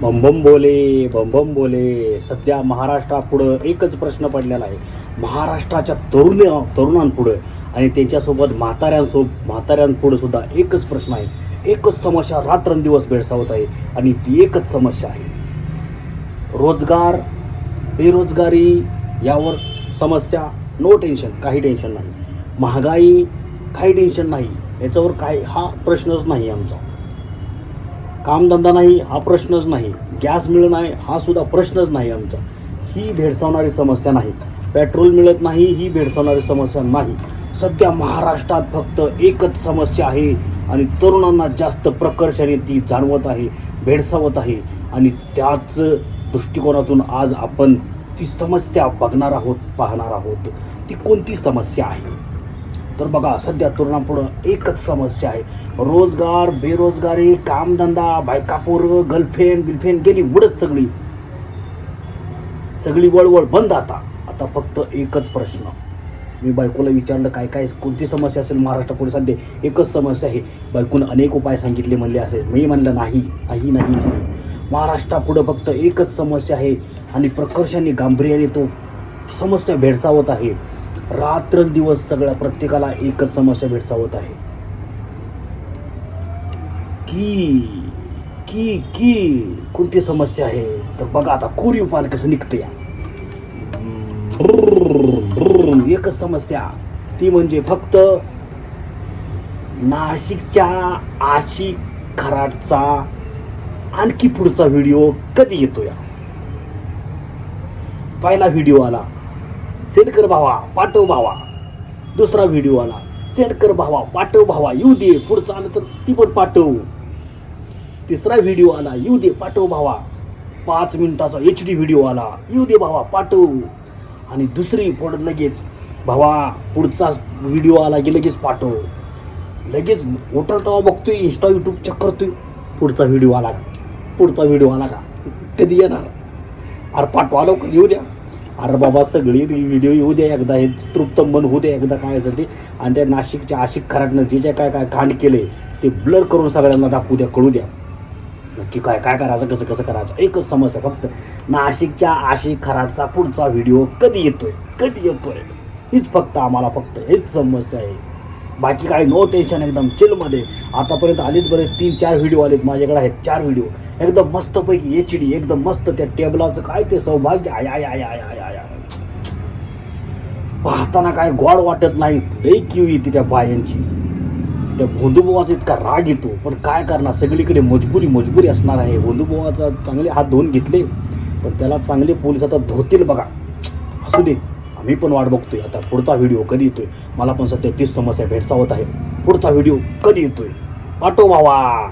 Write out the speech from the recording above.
बम बम बोले. सध्या महाराष्ट्रापुढं एकच प्रश्न पडलेला आहे. महाराष्ट्राच्या तरुणांपुढं आणि त्यांच्यासोबत म्हाताऱ्यांपुढं सुद्धा एकच प्रश्न आहे. एकच समस्या रात्रंदिवस भेडसावत आहे आणि ती एकच समस्या आहे. रोजगार, बेरोजगारी यावर समस्या. नो टेन्शन, काही टेन्शन नाही. महागाई, काही टेन्शन नाही. याच्यावर काही हा प्रश्नच नाही आमचा. कामधंदा नाही हा प्रश्नच नाही. गॅस मिळत नाही हा सुद्धा प्रश्नच नाही आमचा. ही भेडसावणारी समस्या नाही. पेट्रोल मिळत नाही ही भेडसावणारी समस्या नाही. सध्या महाराष्ट्रात फक्त एकच समस्या आहे आणि तरुणांना जास्त प्रकर्षाने ती जाणवत आहे, भेडसावत आहे. आणि त्याच दृष्टिकोनातून आज आपण ती समस्या पाहणार आहोत. ती कोणती समस्या आहे तर बघा, सध्या तरुणांपुढं एकच समस्या आहे. रोजगार, बेरोजगारी, कामधंदा, बायकापोरं, गर्लफ्रेंड गेली उडत. सगळी वळवळ बंद. आता फक्त एकच प्रश्न. मी बायकोला विचारलं काय कोणती समस्या असेल महाराष्ट्रापुढे. सध्या एकच समस्या आहे. बायकोनं अनेक उपाय सांगितले म्हणले असेल. मी म्हणलं नाही. महाराष्ट्रापुढं फक्त एकच समस्या आहे आणि प्रकर्षाने गांभीर्याने तो समस्या भेडसावत आहे. रात्रंदिवस सगळ्या प्रत्येकाला एकच समस्या भेडसावत आहे की कोणती समस्या आहे तर बघा, आता कोरीव पान कसं निघतं या. एकच समस्या, ती म्हणजे फक्त नाशिकच्या आशिक खराटचा आणखी पुढचा व्हिडिओ कधी येतो या. पहिला व्हिडिओ आला, सेंड कर भावा, पाठव भावा. दुसरा व्हिडिओ आला, सेंड कर भावा, पाठव भावा, येऊ दे. पुढचा आलं तर ती पण पाठव. तिसरा व्हिडिओ आला, येऊ दे, पाठव भावा. 5 मिनिटाचा HD व्हिडिओ आला, येऊ दे भावा, पाठव. आणि दुसरी पुढं लगेच भावा पुढचा व्हिडिओ आला की लगेच पाठव. लगेच उठल तेव्हा बघतोय, इंस्टा यूट्यूब चेक करतोय, पुढचा व्हिडिओ आला का, कधी येणार. अरे पाठवा लवकर, येऊ द्या. अरे बाबा सगळी व्हिडिओ येऊ द्या एकदा. हे तृप्त मन होऊ द्या एकदा काय असेल ते. आणि त्या नाशिकच्या आशिक खराटनं जे काय कांड केले ते ब्लर करून सगळ्यांना दाखवू द्या, कळू द्या नक्की काय करायचं, कसं करायचं. एकच समस्या फक्त, नाशिकच्या आशिक खराटचा पुढचा व्हिडिओ कधी येतोय हीच फक्त आम्हाला फक्त हेच समस्या आहे. बाकी काय नो टेन्शन, एकदम चिलमध्ये. आतापर्यंत आलेत बरेच 3-4 व्हिडिओ आलेत माझ्याकडे आहेत. 4 व्हिडिओ एकदम मस्तपैकी HD, एकदम मस्त. त्या टेबलाचं काय ते सौभाग्य आय पाहताना काय गोड वाटत नाही. लई किव येते त्या बायांची. त्या भोंदूबुवाचा इतका राग येतो, पण काय करणार, सगळीकडे मजबुरी असणार आहे. भोंदूबुवाचा चांगले हात धुवून घेतले, पण त्याला चांगले पोलीस आता धोतील बघा. असू दे, आम्ही पण वाट बघतोय आता पुढचा व्हिडिओ कधी येतोय. मला पण सध्या तीच समस्या भेडसावत आहे. पुढचा व्हिडिओ कधी येतोय, पाठव भावा.